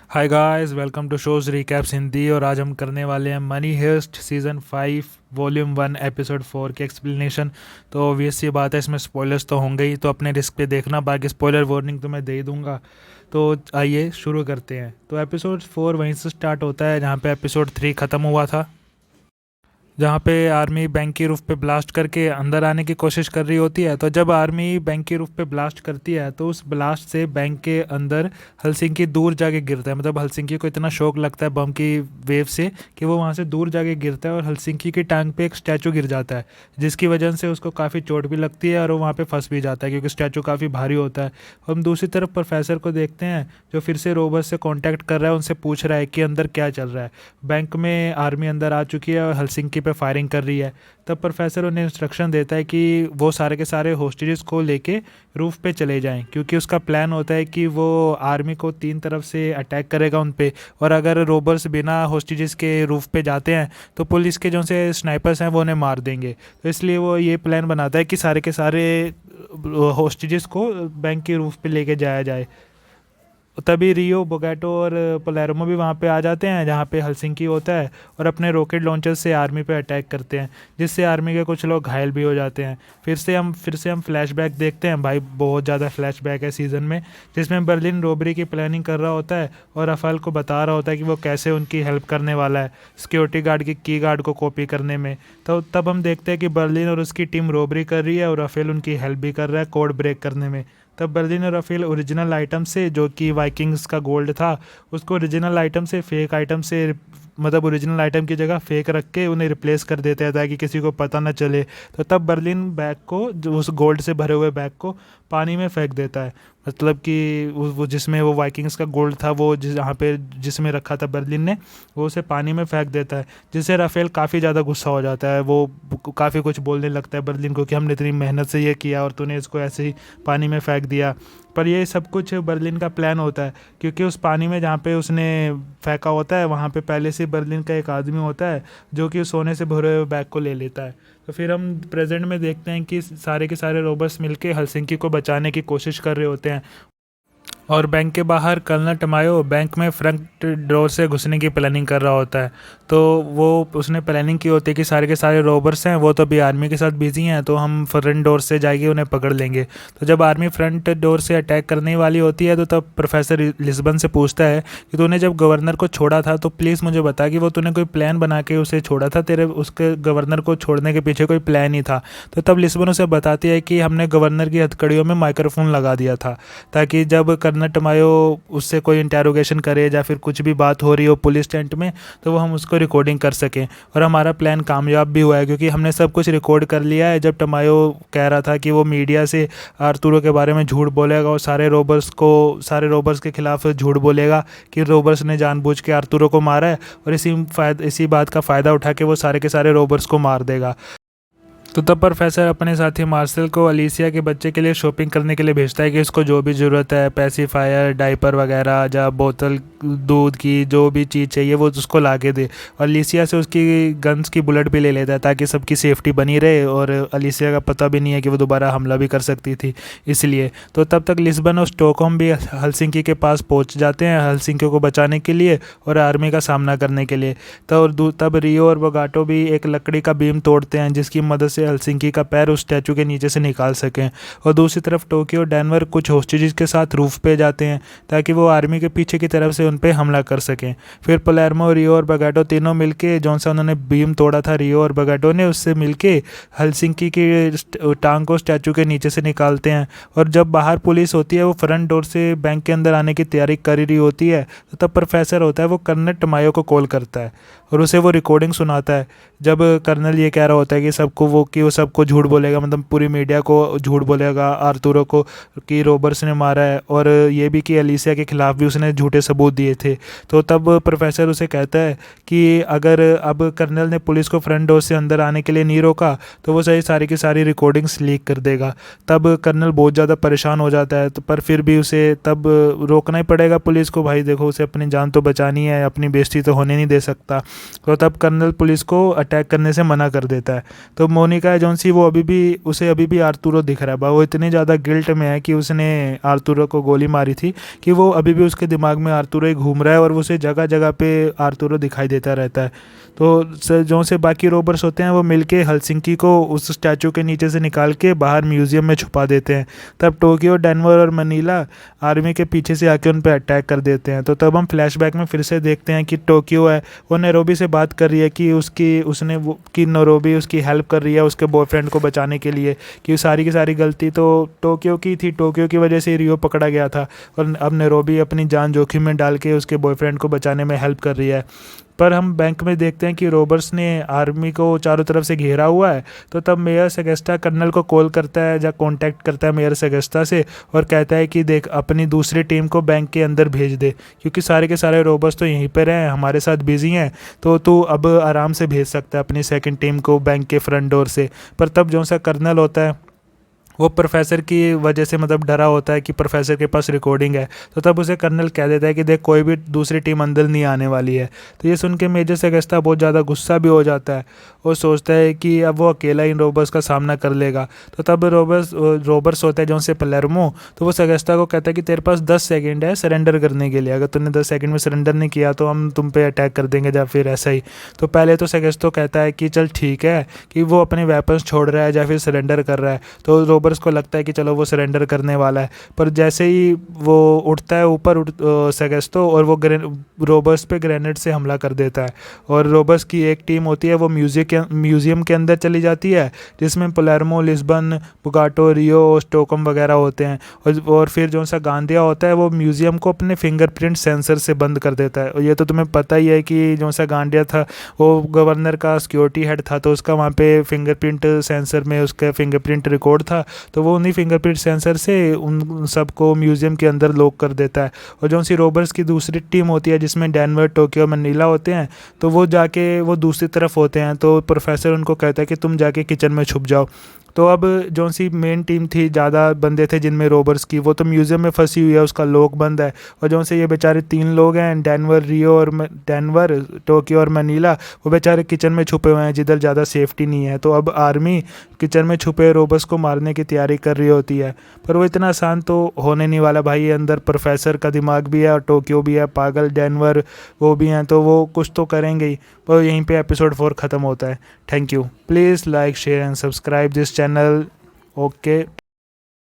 Hi guys, welcome to shows recaps Hindi. और आज हम करने वाले हैं money heist season 5 volume 1 episode 4 की एक्सप्लेनेशन। तो ऑब्वियस सी बात है, इसमें स्पॉयलर्स तो होंगे ही, तो अपने रिस्क पे देखना। बाकी स्पॉइलर वार्निंग तो मैं दे ही दूंगा। तो आइए शुरू करते हैं। तो एपिसोड 4 वहीं से स्टार्ट होता है जहाँ पे एपिसोड 3 ख़त्म हुआ था, जहाँ पे आर्मी बैंक की रूफ पे ब्लास्ट करके अंदर आने की कोशिश कर रही होती है। तो जब आर्मी बैंक की रूफ पे ब्लास्ट करती है तो उस ब्लास्ट से बैंक के अंदर हलसिंकी दूर जाके गिरता है। मतलब हलसिंकी को इतना शौक लगता है बम की वेव से कि वो वहाँ से दूर जाके गिरता है और हलसिंकी की टांग पे एक स्टैचू गिर जाता है, जिसकी वजह से उसको काफ़ी चोट भी लगती है और वो वहाँ पे फंस भी जाता है क्योंकि स्टैचू काफ़ी भारी होता है। हम दूसरी तरफ प्रोफेसर को देखते हैं जो फिर से रोबर्ट से कांटेक्ट कर रहा है, उनसे पूछ रहा है कि अंदर क्या चल रहा है। बैंक में आर्मी अंदर आ चुकी है और हलसिंकी पे फायरिंग कर रही है। तब प्रोफेसर उन्हें इंस्ट्रक्शन देता है कि वो सारे के सारे होस्टेजेस को लेके रूफ पे चले जाएं, क्योंकि उसका प्लान होता है कि वो आर्मी को 3 तरफ से अटैक करेगा उन पे। और अगर रोबर्स बिना होस्टेजेस के रूफ पे जाते हैं तो पुलिस के जो से स्नाइपर्स हैं वो उन्हें मार देंगे। तो इसलिए वो ये प्लान बनाता है कि सारे के सारे होस्टेजेस को बैंक के रूफ पे लेके जाया जाए। तभी रियो, बोगैटो और पलेरोमो भी वहाँ पे आ जाते हैं जहाँ पे हलसिंकी होता है, और अपने रॉकेट लॉन्चर से आर्मी पे अटैक करते हैं, जिससे आर्मी के कुछ लोग घायल भी हो जाते हैं। फिर से हम फ्लैशबैक देखते हैं। भाई बहुत ज़्यादा फ्लैशबैक है सीज़न में, जिसमें बर्लिन रॉबरी की प्लानिंग कर रहा होता है और राफेल को बता रहा होता है कि वो कैसे उनकी हेल्प करने वाला है सिक्योरिटी गार्ड की गार्ड को कॉपी करने में। तो तब हम देखते हैं कि बर्लिन और उसकी टीम रॉबरी कर रही है और राफेल उनकी हेल्प भी कर रहा है कोड ब्रेक करने में। तब बर्लिन और राफेल ओरिजिनल आइटम से, जो कि वाइकिंग्स का गोल्ड था, उसको ओरिजिनल आइटम से फेक आइटम से, मतलब ओरिजिनल आइटम की जगह फेक रख के उन्हें रिप्लेस कर देते हैं ताकि किसी को पता ना चले। तो तब बर्लिन बैग को, जो उस गोल्ड से भरे हुए बैग को पानी में फेंक देता है। मतलब कि वो जिसमें वो वाइकिंग्स का गोल्ड था, वो जहाँ पे जिसमें रखा था बर्लिन ने, वो उसे पानी में फेंक देता है, जिससे राफेल काफ़ी ज़्यादा गुस्सा हो जाता है। वो काफ़ी कुछ बोलने लगता है बर्लिन को कि हमने इतनी मेहनत से ये किया और तूने इसको ऐसे ही पानी में फेंक दिया। पर ये सब कुछ बर्लिन का प्लान होता है, क्योंकि उस पानी में जहाँ पे उसने फेंका होता है वहाँ पे पहले से बर्लिन का एक आदमी होता है जो कि सोने से भरे हुए बैग को ले लेता है। तो फिर हम प्रेजेंट में देखते हैं कि सारे के सारे रोबर्स मिलके हलसिंकी को बचाने की कोशिश कर रहे होते हैं। और बैंक के बाहर कर्नल टमायो बैंक में फ्रंट डोर से घुसने की प्लानिंग कर रहा होता है। तो वो उसने प्लानिंग की होती है कि सारे के सारे रॉबर्स हैं वो तो अभी आर्मी के साथ बिजी हैं, तो हम फ्रंट डोर से जाएंगे उन्हें पकड़ लेंगे। तो जब आर्मी फ्रंट डोर से अटैक करने वाली होती है तो तब प्रोफेसर लिस्बन से पूछता है कि तूने जब गवर्नर को छोड़ा था तो प्लीज़ मुझे बता कि वो तूने कोई प्लान बना के उसे छोड़ा था, तेरे उसके गवर्नर को छोड़ने के पीछे कोई प्लान ही था। तो तब लिस्बन उसे बताती है कि हमने गवर्नर की हथकड़ियों में माइक्रोफोन लगा दिया था, ताकि जब कर्नल टमायो उससे कोई इंटेरोगेशन करे या फिर कुछ भी बात हो रही हो पुलिस टेंट में, तो वो हम उसको रिकॉर्डिंग कर सकें। और हमारा प्लान कामयाब भी हुआ है, क्योंकि हमने सब कुछ रिकॉर्ड कर लिया है। जब टमायो कह रहा था कि वो मीडिया से आर्तुरो के बारे में झूठ बोलेगा और सारे रोबर्स के खिलाफ झूठ बोलेगा कि रोबर्स ने जानबूझ के आर्तुरो को मारा है, और इसी बात का फ़ायदा उठा के वो सारे के सारे रोबर्स को मार देगा। तो तब प्रोफेसर अपने साथी मार्शल को अलीसिया के बच्चे के लिए शॉपिंग करने के लिए भेजता है कि उसको जो भी ज़रूरत है, पैसिफायर, डायपर वगैरह, या बोतल दूध की जो भी चीज़ चाहिए वो उसको ला के दे। और अलीसिया से उसकी गन्स की बुलेट भी ले लेता है ताकि सबकी सेफ्टी बनी रहे, और अलीसिया का पता भी नहीं है कि वो दोबारा हमला भी कर सकती थी इसलिए। तो तब तक लिस्बन और स्टॉकहोम भी हलसिंकी के पास पहुंच जाते हैं हलसिंकी को बचाने के लिए और आर्मी का सामना करने के लिए। तब रियो और बोगाटो भी एक लकड़ी का बीम तोड़ते हैं जिसकी मदद से हलसिंकी का पैर उस स्टैचू के नीचे से निकाल सकें। और दूसरी तरफ टोक्यो और डेनवर कुछ होस्टेजेस के साथ रूफ पे जाते हैं ताकि वो आर्मी के पीछे की तरफ से उन पे हमला कर सकें। फिर पलेर्मो, रियो और बोगाटो तीनों मिलके, जौन सा उन्होंने बीम तोड़ा था रियो और बोगाटो ने, उससे मिलके हलसिंकी की टांग को स्टैचू के नीचे से निकालते हैं। और जब बाहर पुलिस होती है वो फ्रंट डोर से बैंक के अंदर आने की तैयारी कर रही होती है, तो तब प्रोफेसर होता है वो कर्नल टमायो को कॉल करता है और उसे वो रिकॉर्डिंग सुनाता है। जब कर्नल ये कह रहा होता है कि वो सबको झूठ बोलेगा, मतलब पूरी मीडिया को झूठ बोलेगा आर्तुरो को कि रोबर्स ने मारा है, और ये भी कि अलीसिया के खिलाफ भी उसने झूठे सबूत दिए थे। तो तब प्रोफेसर उसे कहता है कि अगर अब कर्नल ने पुलिस को फ्रंट डोर से अंदर आने के लिए नहीं रोका तो वो सारी की सारी रिकॉर्डिंग्स लीक कर देगा। तब कर्नल बहुत ज़्यादा परेशान हो जाता है, तो पर फिर भी उसे तब रोकना ही पड़ेगा पुलिस को। भाई देखो, उसे अपनी जान तो बचानी है, अपनी बेइज्जती तो होने नहीं दे सकता। तो तब कर्नल पुलिस को अटैक करने से मना कर देता है। तो आर्मी का है जौन सी, वो अभी भी आर्तुरो दिख रहा है बा। वो इतनी ज़्यादा गिल्ट में है कि उसने आर्तुरो को गोली मारी थी कि वो अभी भी उसके दिमाग में आर्तुरो ही घूम रहा है और उसे जगह जगह पे आर्तुरो दिखाई देता रहता है। तो जो से बाकी रोबर्स होते हैं वो मिलके हेलसिंकी को उस स्टैचू के नीचे से निकाल के बाहर म्यूजियम में छुपा देते हैं। तब टोक्यो, डेनवर और मनीला आर्मी के पीछे से आके उन पर अटैक कर देते हैं। तो तब हम फ्लैशबैक में फिर से देखते हैं कि टोक्यो है वो नैरोबी से बात कर रही है कि उसने वो कि नैरोबी उसकी हेल्प कर रही है उसके बॉयफ्रेंड को बचाने के लिए, कि सारी की सारी गलती तो टोक्यो की थी, टोक्यो की वजह से रियो पकड़ा गया था और अब नैरोबी अपनी जान जोखिम में डाल के उसके बॉयफ्रेंड को बचाने में हेल्प कर रही है। पर हम बैंक में देखते हैं कि रोबर्ट्स ने आर्मी को चारों तरफ से घेरा हुआ है। तो तब मेयर सेगेस्टा कर्नल को कॉल करता है या कांटेक्ट करता है मेयर सेगेस्टा से और कहता है कि देख अपनी दूसरी टीम को बैंक के अंदर भेज दे, क्योंकि सारे के सारे रोबर्ट्स तो यहीं पर हैं हमारे साथ बिजी हैं, तो तू अब आराम से भेज सकता है अपनी सेकंड टीम को बैंक के फ्रंट डोर से। पर तब जो सा कर्नल होता है वो प्रोफेसर की वजह से मतलब डरा होता है कि प्रोफेसर के पास रिकॉर्डिंग है। तो तब उसे कर्नल कह देता है कि देख कोई भी दूसरी टीम अंदर नहीं आने वाली है। तो ये सुन के मेजर सेगेस्टा बहुत ज़्यादा गुस्सा भी हो जाता है और सोचता है कि अब वो अकेला इन रोबर्स का सामना कर लेगा। तो तब रोबर्स होता है जो उनसे पलेर्मो, तो वो सेगेस्टा को कहता है कि तेरे पास 10 सेकंड है सरेंडर करने के लिए, अगर तूने 10 सेकंड में सरेंडर नहीं किया तो हम तुम पे अटैक कर देंगे या फिर ऐसा ही। तो पहले तो सेगेस्टो कहता है कि चल ठीक है कि वो अपने वेपन्स छोड़ रहा है या फिर सरेंडर कर रहा है। तो रोबर्स को लगता है कि चलो वो सरेंडर करने वाला है। पर जैसे ही वो उठता है ऊपर सेगेस्टो और वो रोबर्स पे ग्रेनेड से हमला कर देता है और रोबर्स की एक टीम होती है वो म्यूजियम के अंदर चली जाती है जिसमें पलेर्मो, लिस्बन, बुगाटो, रियो, स्टोकम वगैरह होते हैं। और फिर जो सा गांडिया होता है वो म्यूजियम को अपने फिंगरप्रिंट सेंसर से बंद कर देता है। और ये तो तुम्हें पता ही है कि जो सा गांडिया था वो गवर्नर का सिक्योरिटी हेड था, तो उसका वहाँ पे फिंगरप्रिंट सेंसर में उसका फिंगरप्रिंट रिकॉर्ड था। तो वो उन्हीं फिंगरप्रिंट सेंसर से उन सबको म्यूजियम के अंदर लॉक कर देता है। और जो सी रोबर्स की दूसरी टीम होती है जिसमें डेनवर, टोक्यो, मनीला होते हैं, तो वो जाके वो दूसरी तरफ होते हैं। तो प्रोफेसर उनको कहता है कि तुम जाके किचन में छुप जाओ। तो अब जो सी मेन टीम थी, ज़्यादा बंदे थे जिनमें रोबर्स की, वो तो म्यूजियम में फंसी हुई है, उसका लॉक बंद है। और जो से ये बेचारे 3 लोग हैं, डेनवर, टोक्यो और मनीला, वो बेचारे किचन में छुपे हुए हैं जिधर ज़्यादा सेफ्टी नहीं है। तो अब आर्मी किचन में छुपे रोबर्स को मारने की तैयारी कर रही होती है। पर वो इतना आसान तो होने नहीं वाला भाई, ये अंदर प्रोफेसर का दिमाग भी है और टोक्यो भी है, पागल डेनवर वो भी हैं, तो वो कुछ तो करेंगे ही। पर यहीं पे एपिसोड 4 ख़त्म होता है। Thank you. Please like, share and subscribe this channel. Okay.